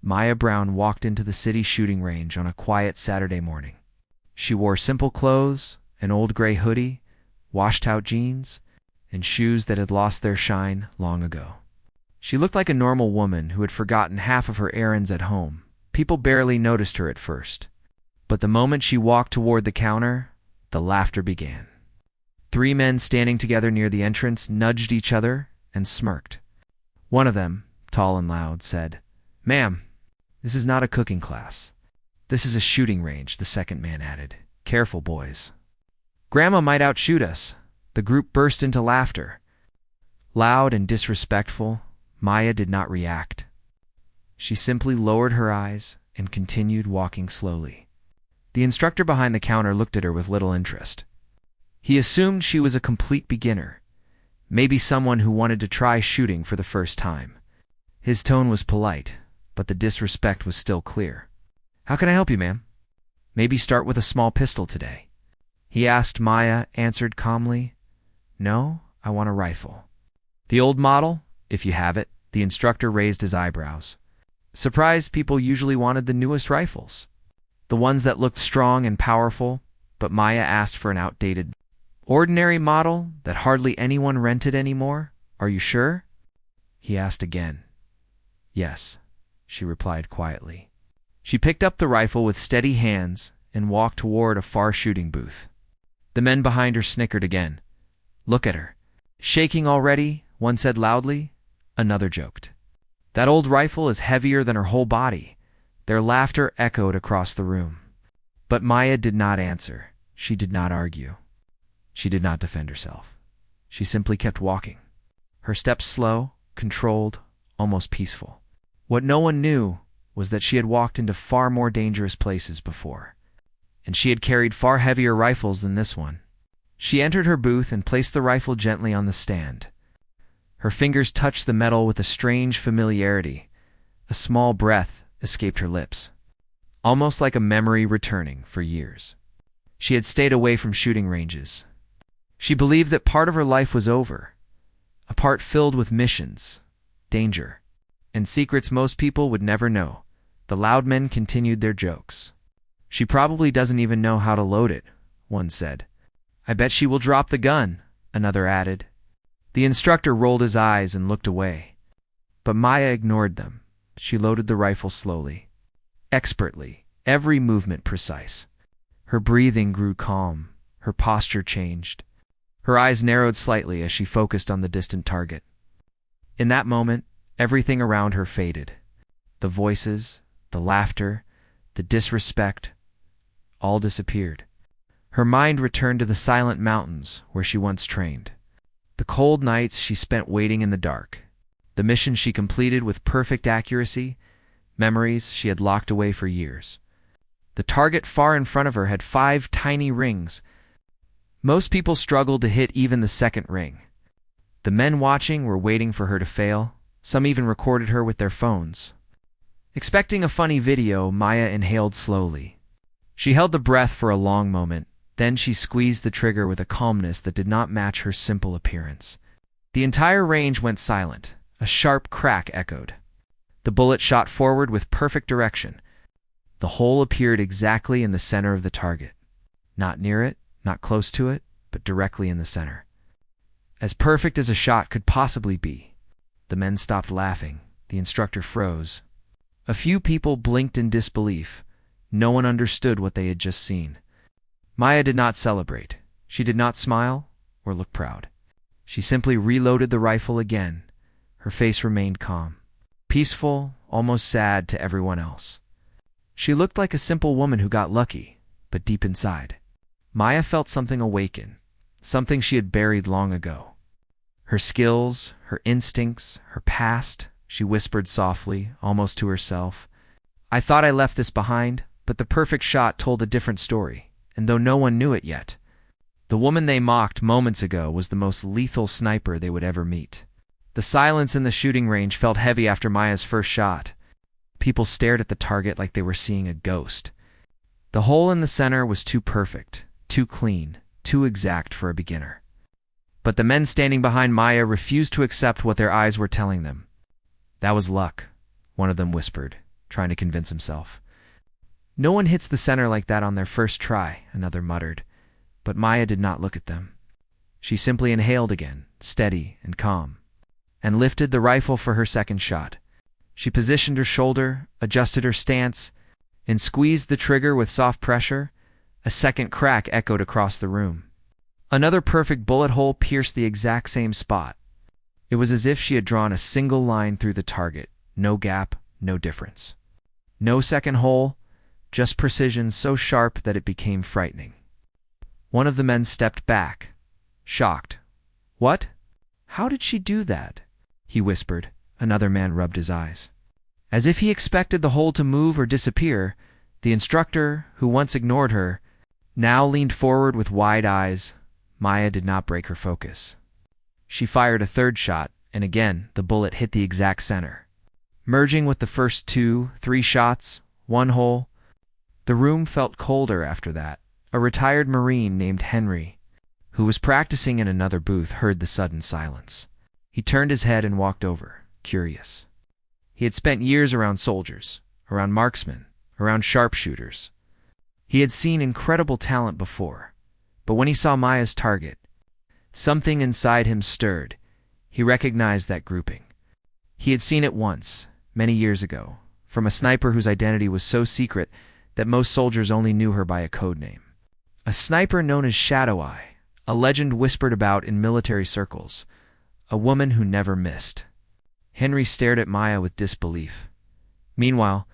Maya Brown walked into the city shooting range on a quiet Saturday morning. She wore simple clothes, an old gray hoodie, washed-out jeans, and shoes that had lost their shine long ago. She looked like a normal woman who had forgotten half of her errands at home. People barely noticed her at first. But the moment she walked toward the counter, the laughter began. 3 men standing together near the entrance nudged each other and smirked. One of them, tall and loud, said, "Ma'am, this is not a cooking class. This is a shooting range," the second man added. "Careful, boys. Grandma might outshoot us." The group burst into laughter. Loud and disrespectful, Maya did not react. She simply lowered her eyes and continued walking slowly. The instructor behind the counter looked at her with little interest. He assumed she was a complete beginner, maybe someone who wanted to try shooting for the first time. His tone was polite, but the disrespect was still clear. "How can I help you, ma'am?" "Maybe start with a small pistol today." He asked. Maya answered calmly, "No, I want a rifle." "The old model, if you have it." The instructor raised his eyebrows. Surprised people usually wanted the newest rifles, the ones that looked strong and powerful, but Maya asked for an outdated, ordinary model that hardly anyone rented anymore. "Are you sure?" he asked again. "Yes," she replied quietly. She picked up the rifle with steady hands and walked toward a far shooting booth. The men behind her snickered again. "Look at her. Shaking already," one said loudly. Another joked, "That old rifle is heavier than her whole body." Their laughter echoed across the room. But Maya did not answer. She did not argue. She did not defend herself. She simply kept walking. Her steps slow, controlled, almost peaceful. What no one knew was that she had walked into far more dangerous places before, and she had carried far heavier rifles than this one. She entered her booth and placed the rifle gently on the stand. Her fingers touched the metal with a strange familiarity. A small breath escaped her lips, almost like a memory returning for years. She had stayed away from shooting ranges. She believed that part of her life was over, a part filled with missions, danger, and secrets most people would never know. The loud men continued their jokes. "She probably doesn't even know how to load it," one said. "I bet she will drop the gun," another added. The instructor rolled his eyes and looked away. But Maya ignored them. She loaded the rifle slowly, expertly, every movement precise. Her breathing grew calm. Her posture changed. Her eyes narrowed slightly as she focused on the distant target. In that moment, everything around her faded. The voices, the laughter, the disrespect, all disappeared. Her mind returned to the silent mountains where she once trained. The cold nights she spent waiting in the dark. The mission she completed with perfect accuracy. Memories she had locked away for years. The target far in front of her had 5 tiny rings. Most people struggled to hit even the second ring. The men watching were waiting for her to fail. Some even recorded her with their phones. Expecting a funny video, Maya inhaled slowly. She held the breath for a long moment. Then she squeezed the trigger with a calmness that did not match her simple appearance. The entire range went silent. A sharp crack echoed. The bullet shot forward with perfect direction. The hole appeared exactly in the center of the target. Not near it, not close to it, but directly in the center. As perfect as a shot could possibly be. The men stopped laughing. The instructor froze. A few people blinked in disbelief. No one understood what they had just seen. Maya did not celebrate. She did not smile or look proud. She simply reloaded the rifle again. Her face remained calm, peaceful, almost sad to everyone else. She looked like a simple woman who got lucky, but deep inside, Maya felt something awaken, something she had buried long ago. Her skills, her instincts, her past, she whispered softly, almost to herself. "I thought I left this behind, but the perfect shot told a different story. And though no one knew it yet, the woman they mocked moments ago was the most lethal sniper they would ever meet." The silence in the shooting range felt heavy after Maya's first shot. People stared at the target like they were seeing a ghost. The hole in the center was too perfect, too clean, too exact for a beginner. But the men standing behind Maya refused to accept what their eyes were telling them. "That was luck," one of them whispered, trying to convince himself. No one hits the center like that on their first try, another muttered. But Maya did not look at them. She simply inhaled again, steady and calm, and lifted the rifle for her second shot. She positioned her shoulder, adjusted her stance, and squeezed the trigger with soft pressure. A second crack echoed across the room. Another perfect bullet hole pierced the exact same spot. It was as if she had drawn a single line through the target, no gap, no difference. No second hole, just precision so sharp that it became frightening. One of the men stepped back, shocked. "What? How did she do that?" he whispered. Another man rubbed his eyes. As if he expected the hole to move or disappear, the instructor, who once ignored her, now leaned forward with wide eyes. Maya did not break her focus. She fired a third shot, and again the bullet hit the exact center. Merging with the first 2, 3 shots, one hole. The room felt colder after that. A retired Marine named Henry, who was practicing in another booth, heard the sudden silence. He turned his head and walked over, curious. He had spent years around soldiers, around marksmen, around sharpshooters. He had seen incredible talent before, but when he saw Maya's target, something inside him stirred. He recognized that grouping. He had seen it once, many years ago, from a sniper whose identity was so secret that most soldiers only knew her by a code name. A sniper known as Shadow Eye, a legend whispered about in military circles, a woman who never missed. Henry stared at Maya with disbelief. Meanwhile,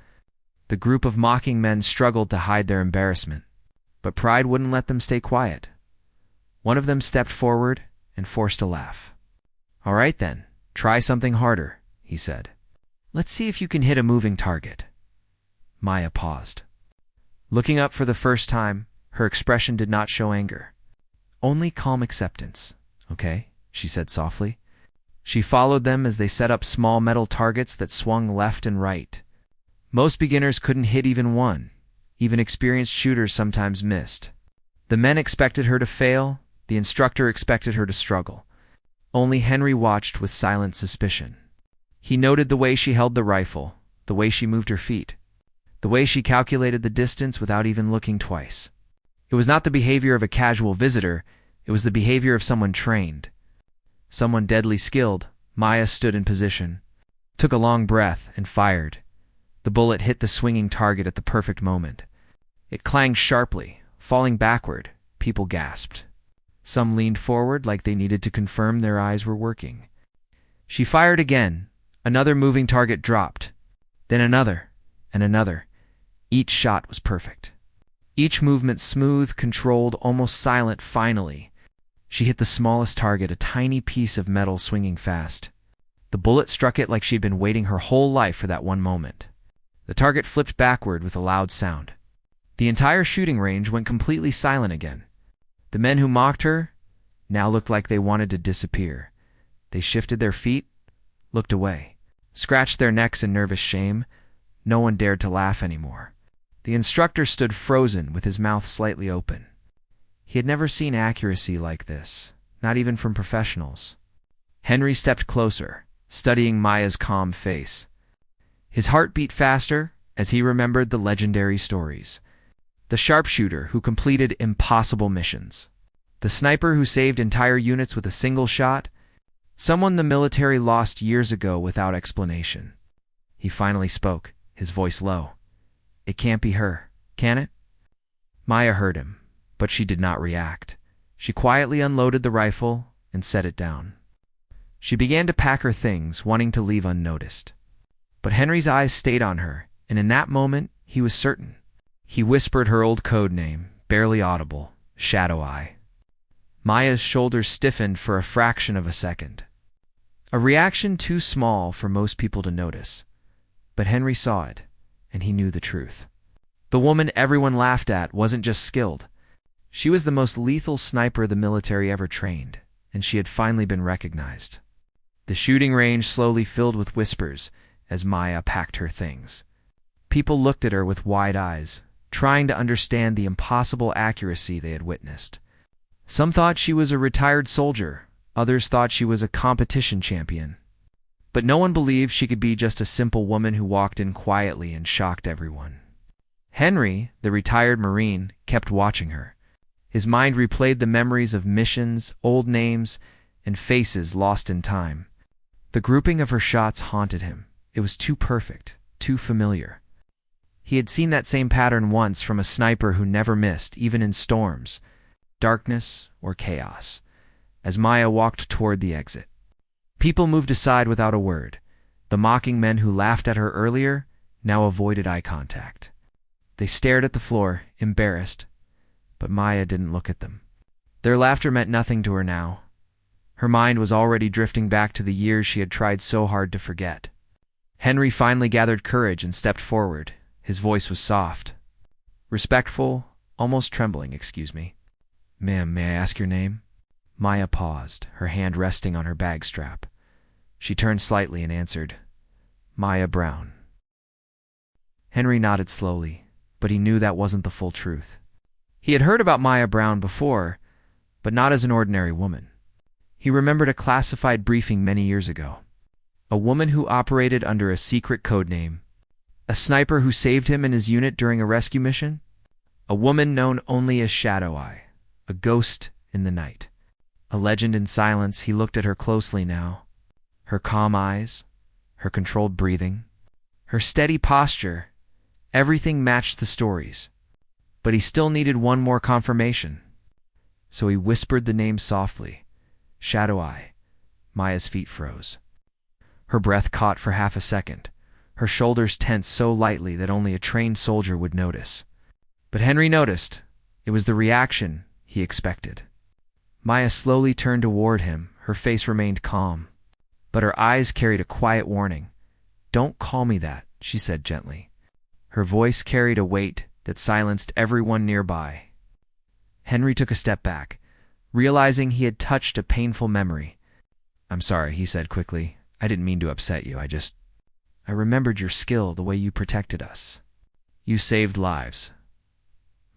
the group of mocking men struggled to hide their embarrassment, but pride wouldn't let them stay quiet. One of them stepped forward and forced a laugh. "All right then, try something harder," he said. "Let's see if you can hit a moving target." Maya paused. Looking up for the first time, her expression did not show anger. Only calm acceptance. "Okay," she said softly. She followed them as they set up small metal targets that swung left and right. Most beginners couldn't hit even one. Even experienced shooters sometimes missed. The men expected her to fail. The instructor expected her to struggle. Only Henry watched with silent suspicion. He noted the way she held the rifle, the way she moved her feet, the way she calculated the distance without even looking twice. It was not the behavior of a casual visitor. It was the behavior of someone trained. Someone deadly skilled. Maya stood in position, took a long breath, and fired. The bullet hit the swinging target at the perfect moment. It clanged sharply, falling backward. People gasped. Some leaned forward like they needed to confirm their eyes were working. She fired again. Another moving target dropped. Then another, and another. Each shot was perfect. Each movement smooth, controlled, almost silent. Finally, she hit the smallest target, a tiny piece of metal swinging fast. The bullet struck it like she'd been waiting her whole life for that one moment. The target flipped backward with a loud sound. The entire shooting range went completely silent again. The men who mocked her now looked like they wanted to disappear. They shifted their feet, looked away, scratched their necks in nervous shame. No one dared to laugh anymore. The instructor stood frozen with his mouth slightly open. He had never seen accuracy like this, not even from professionals. Henry stepped closer, studying Maya's calm face. His heart beat faster as he remembered the legendary stories. The sharpshooter who completed impossible missions. The sniper who saved entire units with a single shot. Someone the military lost years ago without explanation. He finally spoke, his voice low. "It can't be her, can it?" Maya heard him, but she did not react. She quietly unloaded the rifle and set it down. She began to pack her things, wanting to leave unnoticed. But Henry's eyes stayed on her, and in that moment, he was certain. He whispered her old code name, barely audible, Shadow Eye. Maya's shoulders stiffened for a fraction of a second. A reaction too small for most people to notice. But Henry saw it, and he knew the truth. The woman everyone laughed at wasn't just skilled. She was the most lethal sniper the military ever trained, and she had finally been recognized. The shooting range slowly filled with whispers as Maya packed her things. People looked at her with wide eyes, trying to understand the impossible accuracy they had witnessed. Some thought she was a retired soldier, others thought she was a competition champion. But no one believed she could be just a simple woman who walked in quietly and shocked everyone. Henry, the retired Marine, kept watching her. His mind replayed the memories of missions, old names, and faces lost in time. The grouping of her shots haunted him. It was too perfect, too familiar. He had seen that same pattern once from a sniper who never missed, even in storms, darkness, or chaos. As Maya walked toward the exit, people moved aside without a word. The mocking men who laughed at her earlier now avoided eye contact. They stared at the floor, embarrassed, but Maya didn't look at them. Their laughter meant nothing to her now. Her mind was already drifting back to the years she had tried so hard to forget. Henry finally gathered courage and stepped forward. His voice was soft, respectful, almost trembling. "Excuse me. Ma'am, may I ask your name?" Maya paused, her hand resting on her bag strap. She turned slightly and answered, "Maya Brown." Henry nodded slowly, but he knew that wasn't the full truth. He had heard about Maya Brown before, but not as an ordinary woman. He remembered a classified briefing many years ago. A woman who operated under a secret code name. A sniper who saved him and his unit during a rescue mission. A woman known only as Shadow Eye, a ghost in the night. A legend in silence. He looked at her closely now. Her calm eyes, her controlled breathing, her steady posture, everything matched the stories. But he still needed one more confirmation. So he whispered the name softly. Shadow Eye. Maya's feet froze. Her breath caught for half a second. Her shoulders tensed so lightly that only a trained soldier would notice. But Henry noticed. It was the reaction he expected. Maya slowly turned toward him. Her face remained calm, but her eyes carried a quiet warning. "Don't call me that," she said gently. Her voice carried a weight that silenced everyone nearby. Henry took a step back, realizing he had touched a painful memory. "I'm sorry," he said quickly. "I didn't mean to upset you. I remembered your skill, the way you protected us. You saved lives."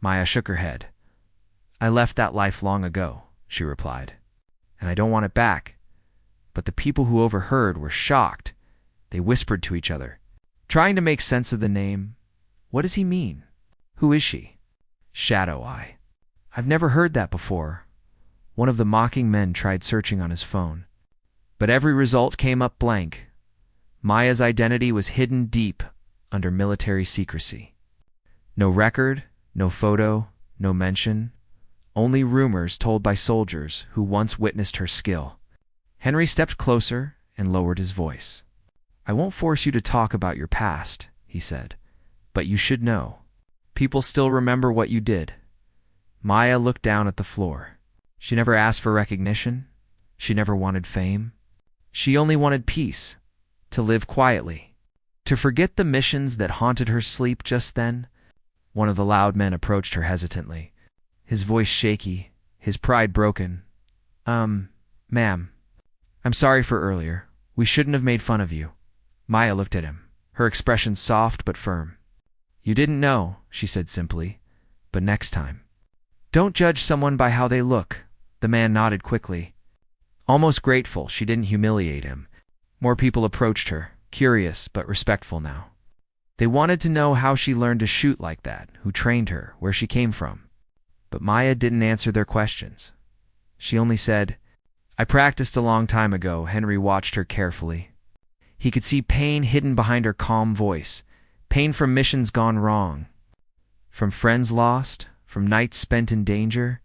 Maya shook her head. "I left that life long ago," she replied, "and I don't want it back." But the people who overheard were shocked. They whispered to each other, trying to make sense of the name. "What does he mean? Who is she?" "Shadow Eye. I've never heard that before." One of the mocking men tried searching on his phone, but every result came up blank. Maya's identity was hidden deep under military secrecy. No record, no photo, no mention, only rumors told by soldiers who once witnessed her skill. Henry stepped closer and lowered his voice. "I won't force you to talk about your past," he said, "but you should know. People still remember what you did." Maya looked down at the floor. She never asked for recognition. She never wanted fame. She only wanted peace, to live quietly, to forget the missions that haunted her sleep just then. One of the loud men approached her hesitantly, his voice shaky, his pride broken. Ma'am, I'm sorry for earlier. We shouldn't have made fun of you." Maya looked at him, her expression soft but firm. "You didn't know," she said simply, "but next time. Don't judge someone by how they look." The man nodded quickly. Almost grateful she didn't humiliate him. More people approached her, curious but respectful now. They wanted to know how she learned to shoot like that, who trained her, where she came from. But Maya didn't answer their questions. She only said, "I practiced a long time ago." Henry watched her carefully. He could see pain hidden behind her calm voice, pain from missions gone wrong, from friends lost, from nights spent in danger.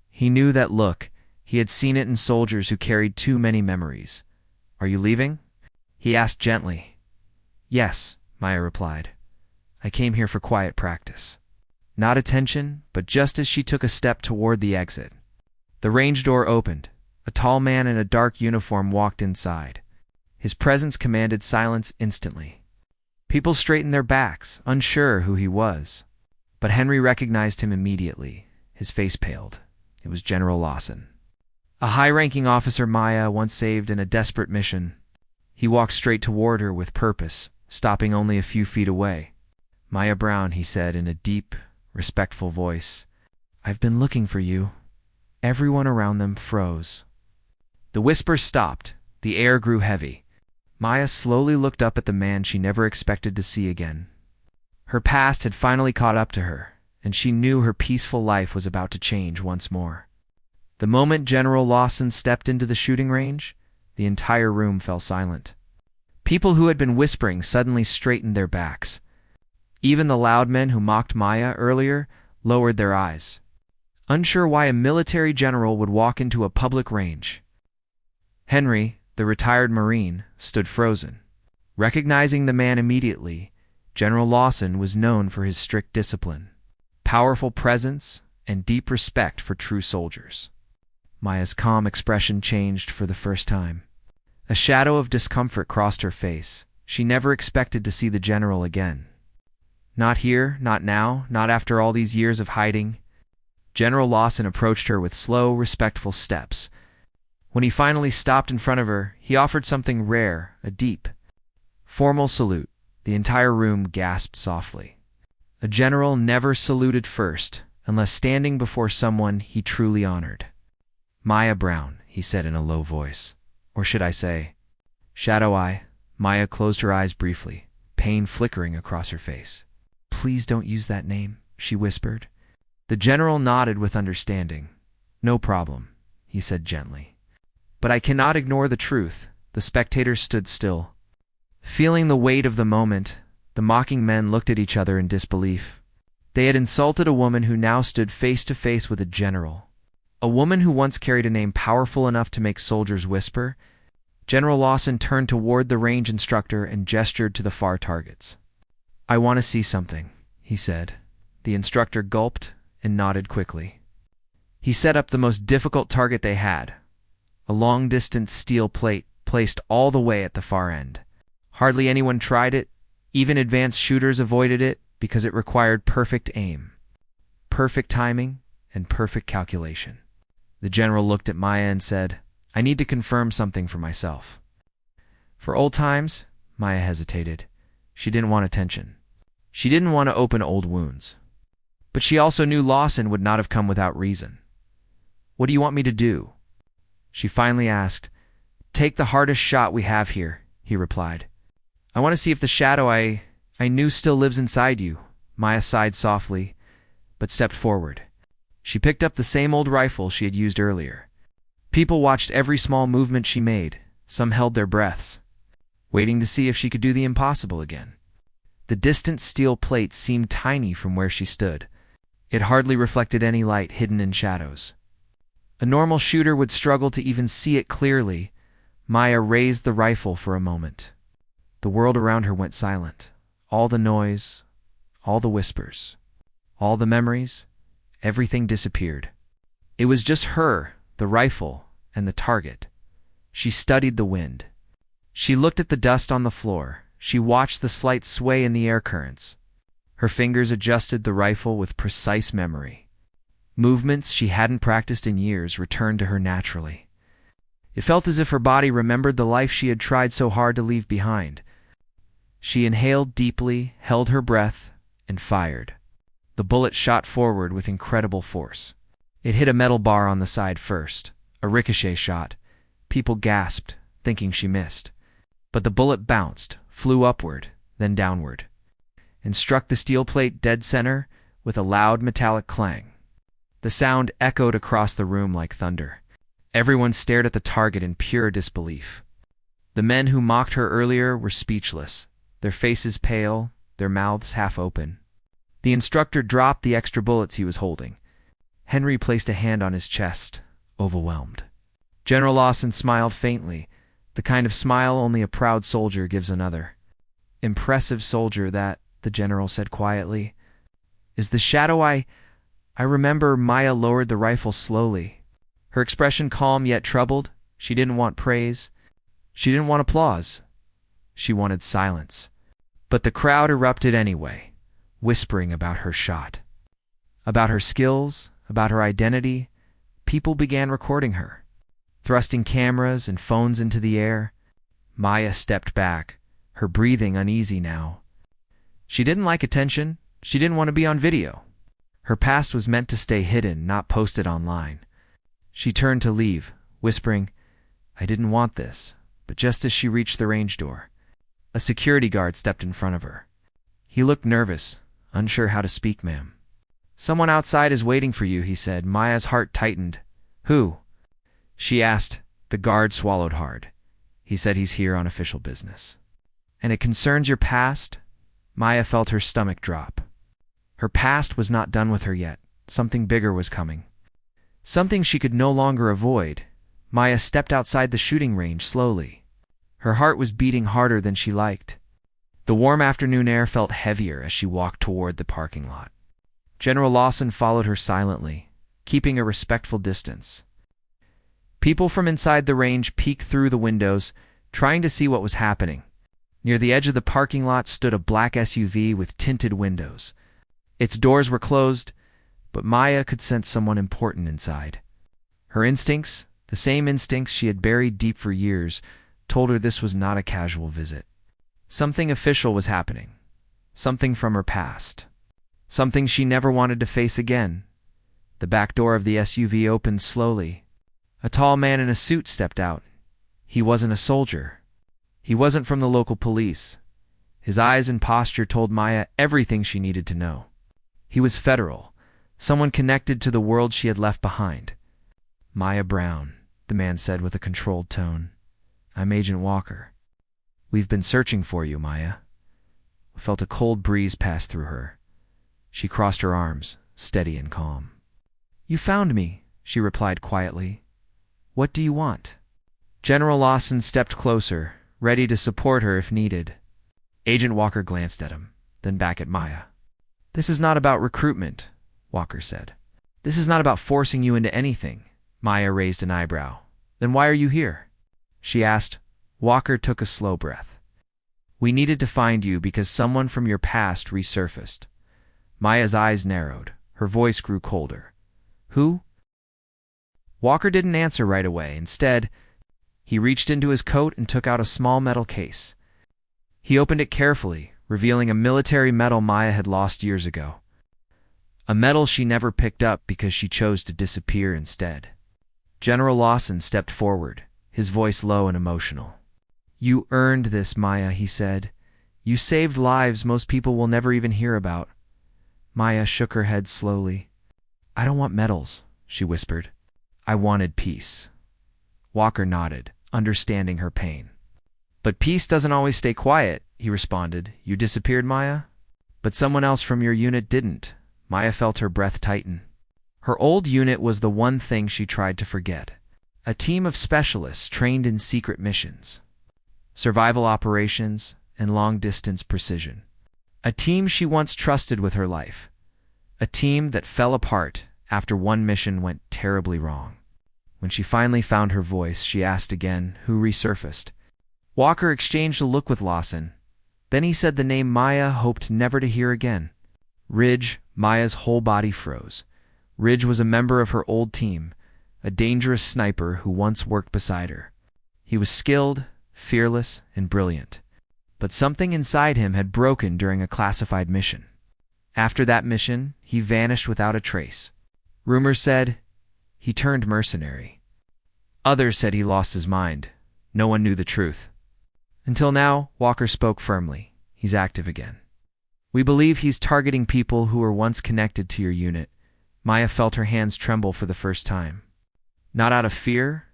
He knew that look. He had seen it in soldiers who carried too many memories. "Are you leaving?" he asked gently. "Yes," Maya replied. "I came here for quiet practice." Not attention, but just as she took a step toward the exit, the range door opened. A tall man in a dark uniform walked inside. His presence commanded silence instantly. People straightened their backs, unsure who he was. But Henry recognized him immediately. His face paled. It was General Lawson, a high-ranking officer Maya once saved in a desperate mission. He walked straight toward her with purpose, stopping only a few feet away. "Maya Brown," he said in a deep, respectful voice. "I've been looking for you." Everyone around them froze. The whispers stopped. The air grew heavy. Maya slowly looked up at the man she never expected to see again. Her past had finally caught up to her, and she knew her peaceful life was about to change once more. The moment General Lawson stepped into the shooting range, the entire room fell silent. People who had been whispering suddenly straightened their backs. Even the loud men who mocked Maya earlier lowered their eyes, unsure why a military general would walk into a public range. Henry, the retired Marine, stood frozen. Recognizing the man immediately, General Lawson was known for his strict discipline, powerful presence, and deep respect for true soldiers. Maya's calm expression changed for the first time. A shadow of discomfort crossed her face. She never expected to see the general again. Not here, not now, not after all these years of hiding. General Lawson approached her with slow, respectful steps. When he finally stopped in front of her, he offered something rare, a deep, formal salute. The entire room gasped softly. A general never saluted first, unless standing before someone he truly honored. "Maya Brown," he said in a low voice. Or should I say, Shadow Eye. Maya closed her eyes briefly, pain flickering across her face. "Please don't use that name," she whispered. The general nodded with understanding. "No problem," he said gently. "But I cannot ignore the truth." The spectators stood still. Feeling the weight of the moment, the mocking men looked at each other in disbelief. They had insulted a woman who now stood face to face with a general. A woman who once carried a name powerful enough to make soldiers whisper. General Lawson turned toward the range instructor and gestured to the far targets. "I want to see something," he said. The instructor gulped and nodded quickly. He set up the most difficult target they had, a long-distance steel plate placed all the way at the far end. Hardly anyone tried it. Even advanced shooters avoided it because it required perfect aim, perfect timing, and perfect calculation. The general looked at Maya and said, "I need to confirm something for myself." For old times, Maya hesitated. She didn't want attention. She didn't want to open old wounds. But she also knew Lawson would not have come without reason. "What do you want me to do?" She finally asked. "Take the hardest shot we have here," he replied. "I want to see if the shadow I knew still lives inside you." Maya sighed softly, but stepped forward. She picked up the same old rifle she had used earlier. People watched every small movement she made. Some held their breaths, waiting to see if she could do the impossible again. The distant steel plate seemed tiny from where she stood. It hardly reflected any light hidden in shadows. A normal shooter would struggle to even see it clearly. Maya raised the rifle for a moment. The world around her went silent. All the noise, all the whispers, all the memories, everything disappeared. It was just her, the rifle, and the target. She studied the wind. She looked at the dust on the floor. She watched the slight sway in the air currents. Her fingers adjusted the rifle with precise memory. Movements she hadn't practiced in years returned to her naturally. It felt as if her body remembered the life she had tried so hard to leave behind. She inhaled deeply, held her breath, and fired. The bullet shot forward with incredible force. It hit a metal bar on the side first, a ricochet shot. People gasped, thinking she missed. But the bullet bounced, flew upward, then downward, and struck the steel plate dead center with a loud metallic clang. The sound echoed across the room like thunder. Everyone stared at the target in pure disbelief. The men who mocked her earlier were speechless, their faces pale, their mouths half open. The instructor dropped the extra bullets he was holding. Henry placed a hand on his chest, overwhelmed. General Lawson smiled faintly, the kind of smile only a proud soldier gives another. "Impressive soldier, that," the general said quietly. "Is the shadow I remember." Maya lowered the rifle slowly. Her expression calm yet troubled. She didn't want praise. She didn't want applause. She wanted silence. But the crowd erupted anyway, whispering about her shot, about her skills, about her identity. People began recording her, thrusting cameras and phones into the air. Maya stepped back, her breathing uneasy now. She didn't like attention. She didn't want to be on video. Her past was meant to stay hidden, not posted online. She turned to leave, whispering, "I didn't want this, but just as she reached the range door, a security guard stepped in front of her. He looked nervous, unsure how to speak. "Ma'am, someone outside is waiting for you," he said. Maya's heart tightened. "Who?" she asked. The guard swallowed hard. "He said he's here on official business." "And it concerns your past?" Maya felt her stomach drop. Her past was not done with her yet. Something bigger was coming. Something she could no longer avoid. Maya stepped outside the shooting range slowly. Her heart was beating harder than she liked. The warm afternoon air felt heavier as she walked toward the parking lot. General Lawson followed her silently, keeping a respectful distance. People from inside the range peeked through the windows, trying to see what was happening. Near the edge of the parking lot stood a black SUV with tinted windows. Its doors were closed, but Maya could sense someone important inside. Her instincts, the same instincts she had buried deep for years, told her this was not a casual visit. Something official was happening. Something from her past. Something she never wanted to face again. The back door of the SUV opened slowly. A tall man in a suit stepped out. He wasn't a soldier. He wasn't from the local police. His eyes and posture told Maya everything she needed to know. He was federal, someone connected to the world she had left behind. "Maya Brown," the man said with a controlled tone. "I'm Agent Walker. We've been searching for you, Maya." Felt a cold breeze pass through her. She crossed her arms, steady and calm. "You found me," she replied quietly. "What do you want?" General Lawson stepped closer, ready to support her if needed. Agent Walker glanced at him, then back at Maya. "This is not about recruitment," Walker said. "This is not about forcing you into anything." Maya raised an eyebrow. "Then why are you here?" she asked. Walker took a slow breath. "We needed to find you because someone from your past resurfaced." Maya's eyes narrowed. Her voice grew colder. "Who?" Walker didn't answer right away. Instead, he reached into his coat and took out a small metal case. He opened it carefully, revealing a military medal Maya had lost years ago. A medal she never picked up because she chose to disappear instead. General Lawson stepped forward, his voice low and emotional. "You earned this, Maya," he said. "You saved lives most people will never even hear about." Maya shook her head slowly. "I don't want medals," she whispered. "I wanted peace." Walker nodded, understanding her pain. "But peace doesn't always stay quiet," he responded. "You disappeared, Maya? But someone else from your unit didn't." Maya felt her breath tighten. Her old unit was the one thing she tried to forget. A team of specialists trained in secret missions, survival operations, and long-distance precision. A team she once trusted with her life. A team that fell apart after one mission went terribly wrong. When she finally found her voice, she asked again, "Who resurfaced?" Walker exchanged a look with Lawson. Then he said the name Maya hoped never to hear again. Ridge. Maya's whole body froze. Ridge was a member of her old team, a dangerous sniper who once worked beside her. He was skilled, fearless, and brilliant. But something inside him had broken during a classified mission. After that mission, he vanished without a trace. Rumors said he turned mercenary. Others said he lost his mind. No one knew the truth. Until now, Walker spoke firmly. He's active again. "We believe he's targeting people who were once connected to your unit." Maya felt her hands tremble for the first time. Not out of fear,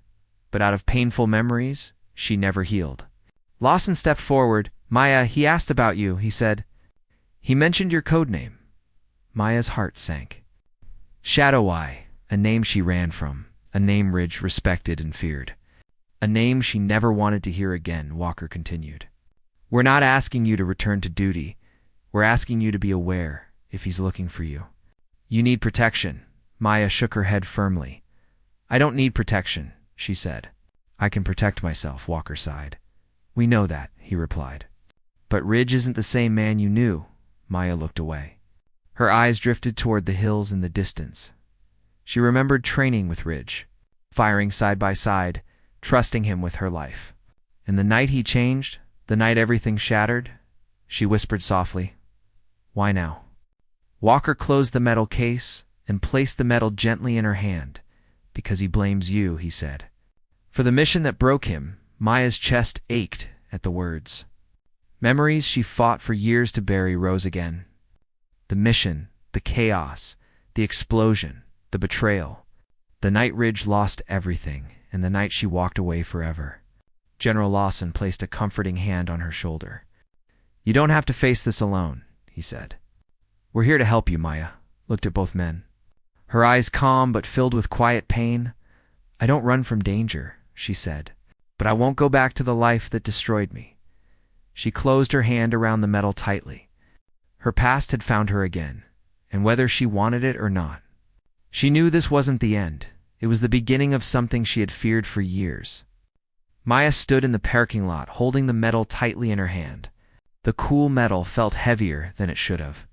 but out of painful memories she never healed. Lawson stepped forward. "Maya, he asked about you," he said. "He mentioned your code name." Maya's heart sank. Shadow Eye, a name she ran from, a name Ridge respected and feared. A name she never wanted to hear again, Walker continued. "We're not asking you to return to duty. We're asking you to be aware if he's looking for you. You need protection." Maya shook her head firmly. "I don't need protection," she said. "I can protect myself," Walker sighed. "We know that," he replied. "But Ridge isn't the same man you knew." Maya looked away. Her eyes drifted toward the hills in the distance. She remembered training with Ridge, firing side by side, trusting him with her life. And the night he changed, the night everything shattered, she whispered softly, "Why now?" Walker closed the metal case and placed the medal gently in her hand. "Because he blames you," he said. "For the mission that broke him, Maya's chest ached at the words. Memories she fought for years to bury rose again. The mission, the chaos, the explosion, the betrayal. The night Ridge lost everything, and the night she walked away forever. General Lawson placed a comforting hand on her shoulder. You don't have to face this alone, he said. We're here to help you, Maya looked at both men. Her eyes calm but filled with quiet pain. I don't run from danger, she said, but I won't go back to the life that destroyed me. She closed her hand around the metal tightly. Her past had found her again, and whether she wanted it or not. She knew this wasn't the end. It was the beginning of something she had feared for years. Maya stood in the parking lot, holding the metal tightly in her hand. The cool metal felt heavier than it should have.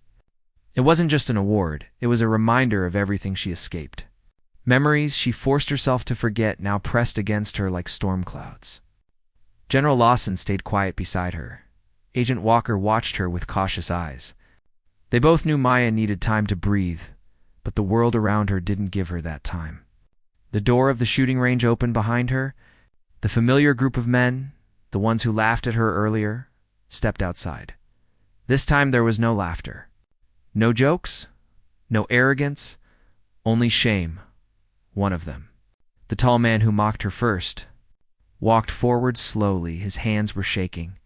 It wasn't just an award, it was a reminder of everything she escaped. Memories she forced herself to forget now pressed against her like storm clouds. General Lawson stayed quiet beside her. Agent Walker watched her with cautious eyes. They both knew Maya needed time to breathe, but the world around her didn't give her that time. The door of the shooting range opened behind her. The familiar group of men, the ones who laughed at her earlier, stepped outside. This time there was no laughter. No jokes, no arrogance, only shame. One of them, the tall man who mocked her first, walked forward slowly. His hands were shaking.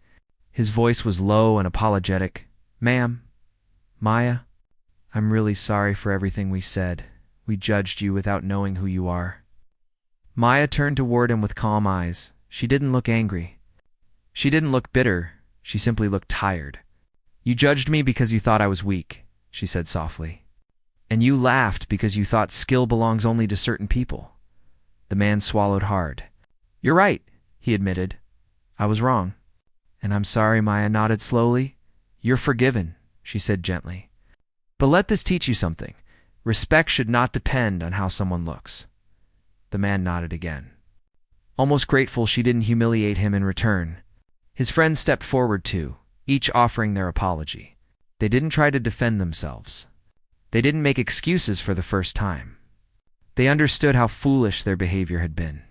His voice was low and apologetic. Ma'am, Maya, I'm really sorry for everything we said. We judged you without knowing who you are. Maya turned toward him with calm eyes. She didn't look angry. She didn't look bitter. She simply looked tired. You judged me because you thought I was weak, she said softly. And you laughed because you thought skill belongs only to certain people. The man swallowed hard. You're right, he admitted. I was wrong. And I'm sorry, Maya nodded slowly. You're forgiven, she said gently. But let this teach you something. Respect should not depend on how someone looks. The man nodded again. Almost grateful she didn't humiliate him in return. His friends stepped forward too, each offering their apology. They didn't try to defend themselves. They didn't make excuses for the first time. They understood how foolish their behavior had been.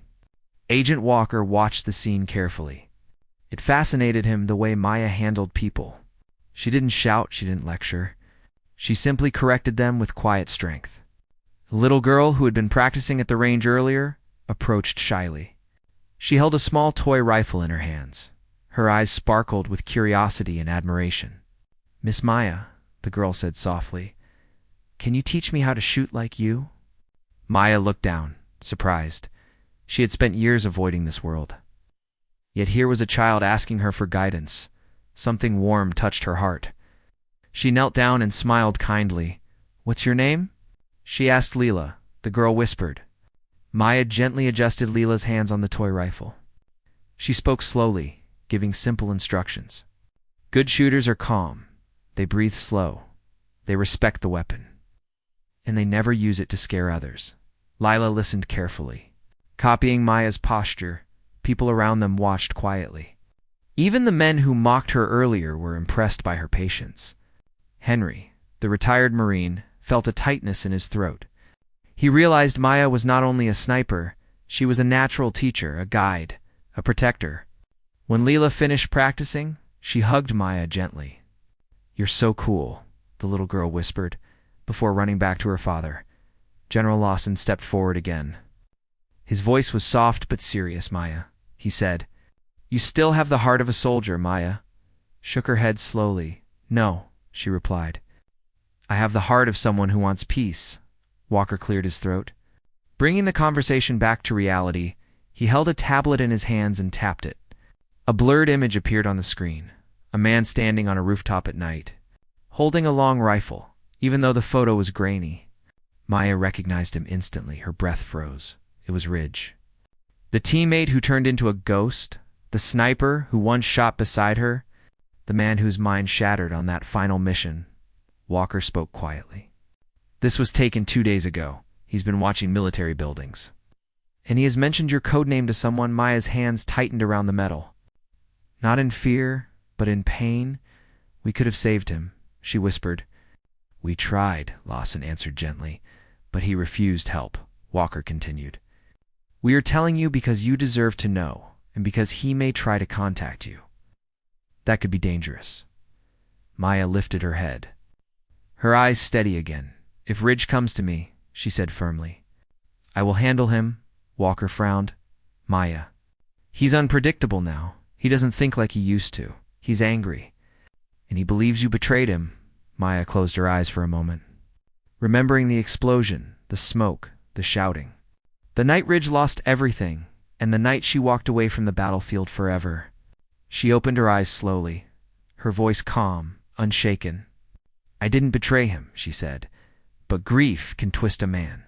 Agent Walker watched the scene carefully. It fascinated him the way Maya handled people. She didn't shout, she didn't lecture. She simply corrected them with quiet strength. The little girl who had been practicing at the range earlier approached shyly. She held a small toy rifle in her hands. Her eyes sparkled with curiosity and admiration. Miss Maya, the girl said softly, can you teach me how to shoot like you? Maya looked down, surprised. She had spent years avoiding this world. Yet here was a child asking her for guidance. Something warm touched her heart. She knelt down and smiled kindly. What's your name? She asked Leela. The girl whispered. Maya gently adjusted Leela's hands on the toy rifle. She spoke slowly, giving simple instructions. Good shooters are calm. They breathe slow. They respect the weapon. And they never use it to scare others. Lila listened carefully. Copying Maya's posture, people around them watched quietly. Even the men who mocked her earlier were impressed by her patience. Henry, the retired Marine, felt a tightness in his throat. He realized Maya was not only a sniper, she was a natural teacher, a guide, a protector. When Leela finished practicing, she hugged Maya gently. You're so cool, the little girl whispered, before running back to her father. General Lawson stepped forward again. His voice was soft but serious. Maya, he said. You still have the heart of a soldier, Maya. Shook her head slowly. No, she replied. I have the heart of someone who wants peace. Walker cleared his throat. Bringing the conversation back to reality, he held a tablet in his hands and tapped it. A blurred image appeared on the screen. A man standing on a rooftop at night, holding a long rifle, even though the photo was grainy. Maya recognized him instantly. Her breath froze. It was Ridge. The teammate who turned into a ghost, the sniper who once shot beside her, the man whose mind shattered on that final mission. Walker spoke quietly. This was taken 2 days ago. He's been watching military buildings. And he has mentioned your code name to someone. Maya's hands tightened around the metal. Not in fear, but in pain. We could have saved him, she whispered. We tried, Lawson answered gently, but he refused help, Walker continued. We are telling you because you deserve to know, and because he may try to contact you. That could be dangerous. Maya lifted her head. Her eyes steady again. If Ridge comes to me, she said firmly, I will handle him. Walker frowned. Maya. He's unpredictable now. He doesn't think like he used to. He's angry. And he believes you betrayed him. Maya closed her eyes for a moment, remembering the explosion, the smoke, the shouting. The night Ridge lost everything, and the night she walked away from the battlefield forever. She opened her eyes slowly, her voice calm, unshaken. I didn't betray him, she said, but grief can twist a man.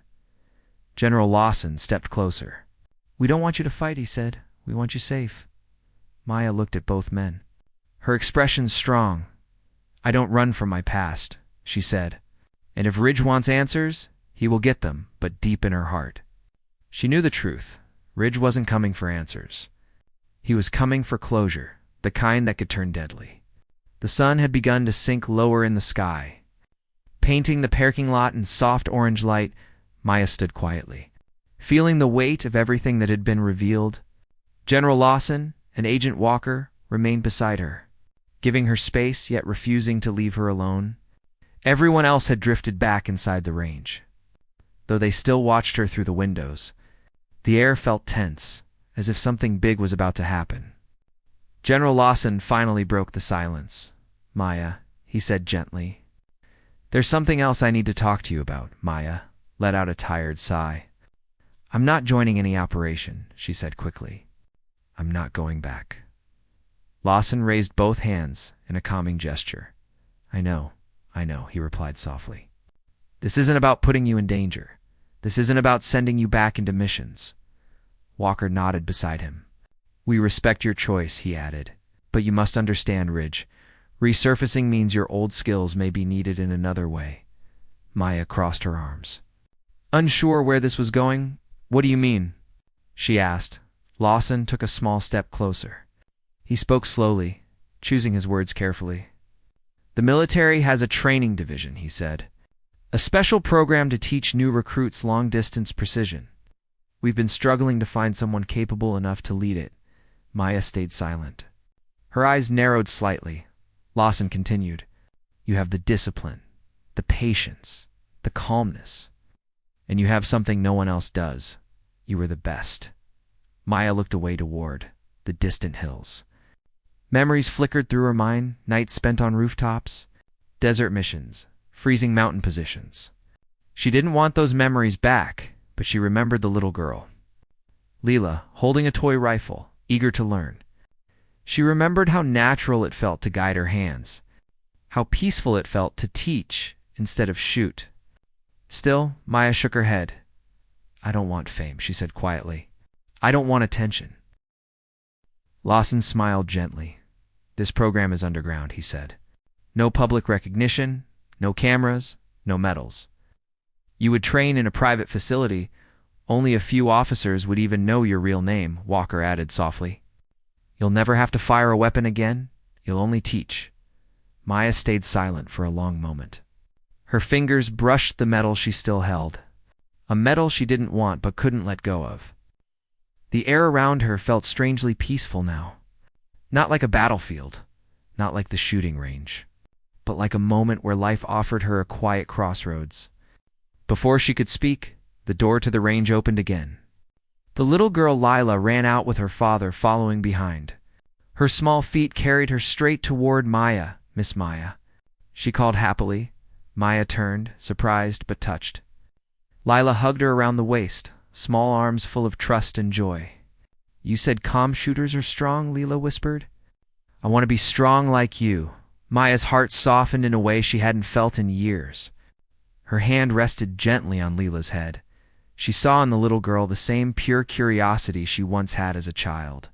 General Lawson stepped closer. We don't want you to fight, he said. We want you safe. Maya looked at both men, her expression strong. I don't run from my past, she said. And if Ridge wants answers, he will get them, but deep in her heart. She knew the truth. Ridge wasn't coming for answers. He was coming for closure, the kind that could turn deadly. The sun had begun to sink lower in the sky. Painting the parking lot in soft orange light, Maya stood quietly, feeling the weight of everything that had been revealed. General Lawson and Agent Walker remained beside her, giving her space yet refusing to leave her alone. Everyone else had drifted back inside the range, though they still watched her through the windows. The air felt tense, as if something big was about to happen. General Lawson finally broke the silence. Maya, he said gently. There's something else I need to talk to you about. Maya let out a tired sigh. I'm not joining any operation, she said quickly. I'm not going back. Lawson raised both hands in a calming gesture. I know, he replied softly. This isn't about putting you in danger. This isn't about sending you back into missions. Walker nodded beside him. We respect your choice, he added. But you must understand, Ridge. Resurfacing means your old skills may be needed in another way. Maya crossed her arms. Unsure where this was going, what do you mean? She asked. Lawson took a small step closer. He spoke slowly, choosing his words carefully. The military has a training division, he said. A special program to teach new recruits long-distance precision. We've been struggling to find someone capable enough to lead it. Maya stayed silent. Her eyes narrowed slightly. Lawson continued. You have the discipline, the patience, the calmness. And you have something no one else does. You are the best. Maya looked away toward the distant hills. Memories flickered through her mind, nights spent on rooftops, desert missions, freezing mountain positions. She didn't want those memories back, but she remembered the little girl, Leela, holding a toy rifle, eager to learn. She remembered how natural it felt to guide her hands, how peaceful it felt to teach instead of shoot. Still, Maya shook her head. I don't want fame, she said quietly. I don't want attention. Lawson smiled gently. This program is underground, he said. No public recognition, no cameras, no medals. You would train in a private facility. Only a few officers would even know your real name, Walker added softly. You'll never have to fire a weapon again. You'll only teach. Maya stayed silent for a long moment. Her fingers brushed the metal she still held, a metal she didn't want but couldn't let go of. The air around her felt strangely peaceful now. Not like a battlefield, not like the shooting range, but like a moment where life offered her a quiet crossroads. Before she could speak, the door to the range opened again. The little girl Lila ran out with her father following behind. Her small feet carried her straight toward Maya. Miss Maya, she called happily. Maya turned, surprised but touched. Lila hugged her around the waist, small arms full of trust and joy. You said comm shooters are strong, Leela whispered. I want to be strong like you. Maya's heart softened in a way she hadn't felt in years. Her hand rested gently on Leela's head. She saw in the little girl the same pure curiosity she once had as a child.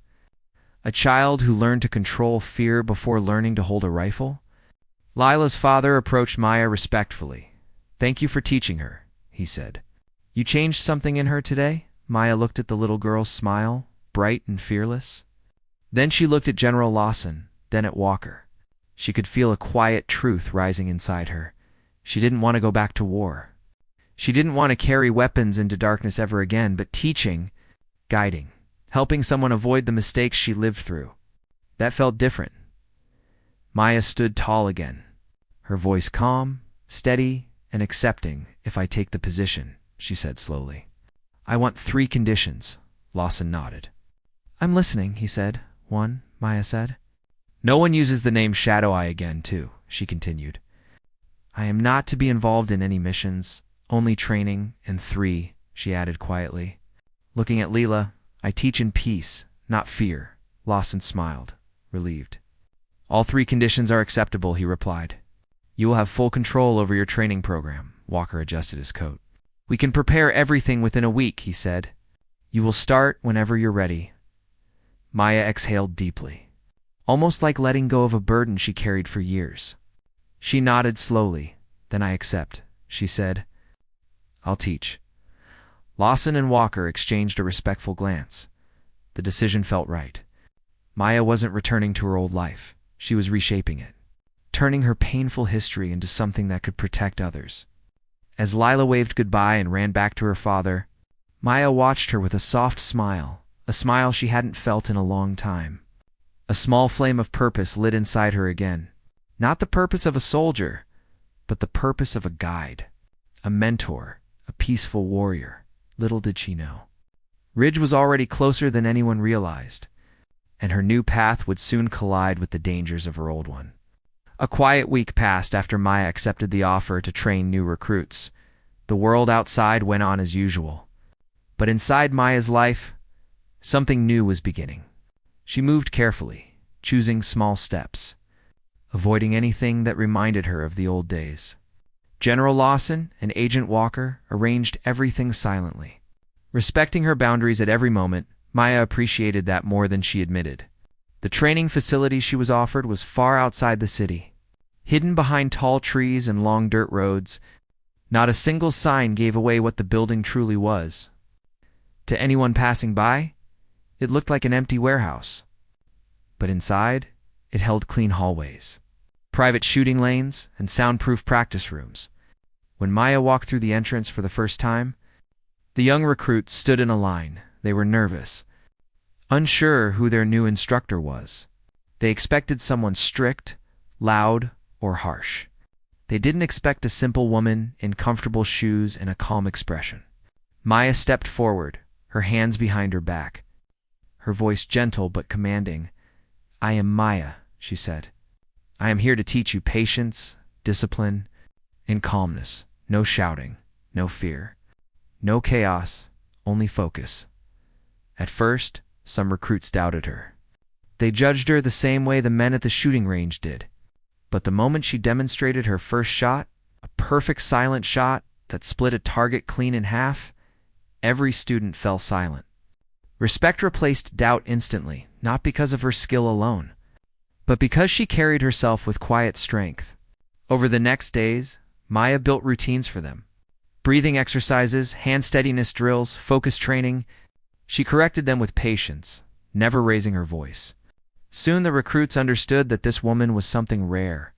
A child who learned to control fear before learning to hold a rifle. Lila's father approached Maya respectfully. Thank you for teaching her, he said. You changed something in her today? Maya looked at the little girl's smile, bright and fearless. Then she looked at General Lawson, then at Walker. She could feel a quiet truth rising inside her. She didn't want to go back to war. She didn't want to carry weapons into darkness ever again, but teaching, guiding, helping someone avoid the mistakes she lived through. That felt different. Maya stood tall again, her voice calm, steady, and accepting. If I take the position, she said slowly. I want 3 conditions. Lawson nodded. I'm listening, he said. 1, Maya said. No one uses the name Shadow Eye again, too, she continued. I am not to be involved in any missions, only training, and 3, she added quietly. Looking at Leela, I teach in peace, not fear. Lawson smiled, relieved. All 3 conditions are acceptable, he replied. You will have full control over your training program. Walker adjusted his coat. We can prepare everything within a week, he said. You will start whenever you're ready. Maya exhaled deeply, almost like letting go of a burden she carried for years. She nodded slowly. Then I accept, she said. I'll teach. Lawson and Walker exchanged a respectful glance. The decision felt right. Maya wasn't returning to her old life. She was reshaping it, turning her painful history into something that could protect others. As Lila waved goodbye and ran back to her father, Maya watched her with a soft smile, a smile she hadn't felt in a long time. A small flame of purpose lit inside her again. Not the purpose of a soldier, but the purpose of a guide, a mentor, a peaceful warrior. Little did she know. Ridge was already closer than anyone realized, and her new path would soon collide with the dangers of her old one. A quiet week passed after Maya accepted the offer to train new recruits. The world outside went on as usual. But inside Maya's life, something new was beginning. She moved carefully, choosing small steps, avoiding anything that reminded her of the old days. General Lawson and Agent Walker arranged everything silently. Respecting her boundaries at every moment, Maya appreciated that more than she admitted. The training facility she was offered was far outside the city. Hidden behind tall trees and long dirt roads, not a single sign gave away what the building truly was. To anyone passing by, it looked like an empty warehouse. But inside, it held clean hallways, private shooting lanes, and soundproof practice rooms. When Maya walked through the entrance for the first time, the young recruits stood in a line. They were nervous, unsure who their new instructor was. They expected someone strict, loud, or harsh. They didn't expect a simple woman in comfortable shoes and a calm expression. Maya stepped forward, her hands behind her back, her voice gentle but commanding. I am Maya, she said. I am here to teach you patience, discipline, and calmness. No shouting, no fear, no chaos, only focus. At first, some recruits doubted her. They judged her the same way the men at the shooting range did. But the moment she demonstrated her first shot, a perfect silent shot that split a target clean in half, every student fell silent. Respect replaced doubt instantly, not because of her skill alone, but because she carried herself with quiet strength. Over the next days, Maya built routines for them. Breathing exercises, hand steadiness drills, focus training. She corrected them with patience, never raising her voice. Soon the recruits understood that this woman was something rare,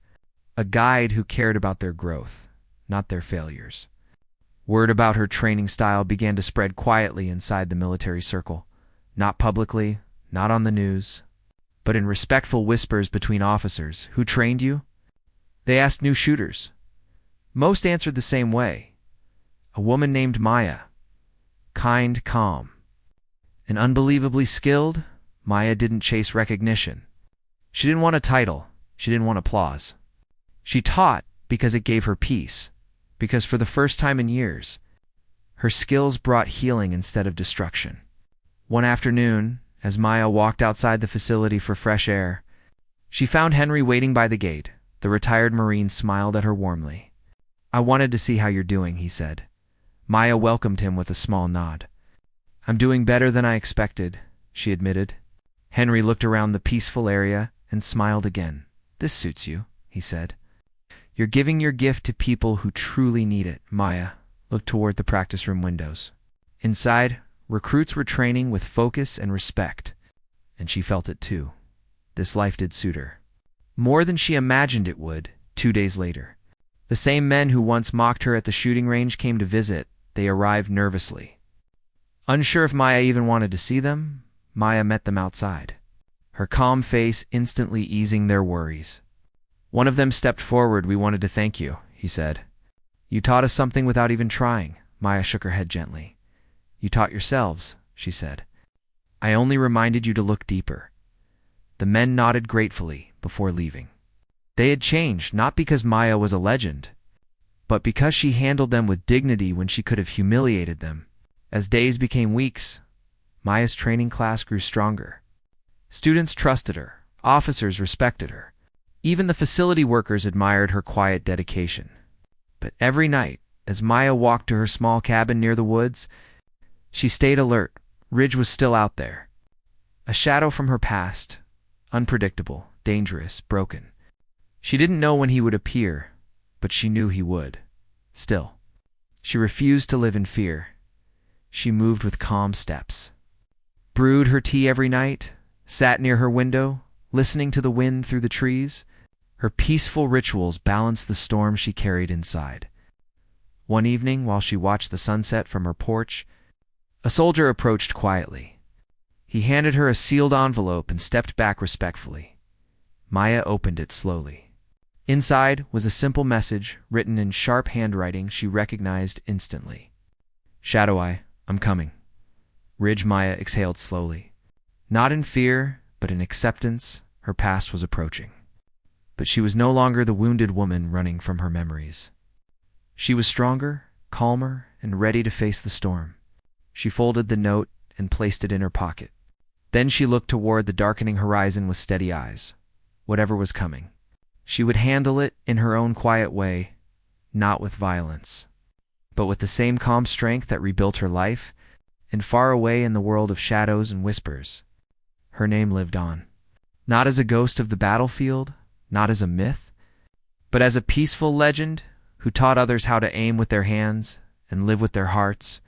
a guide who cared about their growth, not their failures. Word about her training style began to spread quietly inside the military circle, not publicly, not on the news, but in respectful whispers between officers. Who trained you? They asked new shooters. Most answered the same way. A woman named Maya. Kind, calm, and unbelievably skilled. Maya didn't chase recognition. She didn't want a title. She didn't want applause. She taught because it gave her peace, because for the first time in years, her skills brought healing instead of destruction. One afternoon, as Maya walked outside the facility for fresh air, she found Henry waiting by the gate. The retired Marine smiled at her warmly. I wanted to see how you're doing, he said. Maya welcomed him with a small nod. I'm doing better than I expected, she admitted. Henry looked around the peaceful area and smiled again. This suits you, he said. You're giving your gift to people who truly need it. Maya looked toward the practice room windows. Inside, recruits were training with focus and respect, and she felt it too. This life did suit her. More than she imagined it would. 2 days later, the same men who once mocked her at the shooting range came to visit. They arrived nervously. Unsure if Maya even wanted to see them, Maya met them outside, her calm face instantly easing their worries. One of them stepped forward. "We wanted to thank you," he said. "You taught us something without even trying." Maya shook her head gently. "You taught yourselves," she said. "I only reminded you to look deeper." The men nodded gratefully before leaving. They had changed not because Maya was a legend, but because she handled them with dignity when she could have humiliated them. As days became weeks, Maya's training class grew stronger. Students trusted her, officers respected her. Even the facility workers admired her quiet dedication. But every night, as Maya walked to her small cabin near the woods, she stayed alert. Ridge was still out there. A shadow from her past, unpredictable, dangerous, broken. She didn't know when he would appear, but she knew he would. Still, she refused to live in fear. She moved with calm steps, brewed her tea every night, sat near her window, listening to the wind through the trees. Her peaceful rituals balanced the storm she carried inside. One evening, while she watched the sunset from her porch, a soldier approached quietly. He handed her a sealed envelope and stepped back respectfully. Maya opened it slowly. Inside was a simple message written in sharp handwriting she recognized instantly. "Shadow Eye, I'm coming." Ridge. Maya exhaled slowly. Not in fear, but in acceptance. Her past was approaching. But she was no longer the wounded woman running from her memories. She was stronger, calmer, and ready to face the storm. She folded the note and placed it in her pocket. Then she looked toward the darkening horizon with steady eyes. Whatever was coming, she would handle it in her own quiet way, not with violence, but with the same calm strength that rebuilt her life. And far away in the world of shadows and whispers, her name lived on. Not as a ghost of the battlefield, not as a myth, but as a peaceful legend who taught others how to aim with their hands and live with their hearts.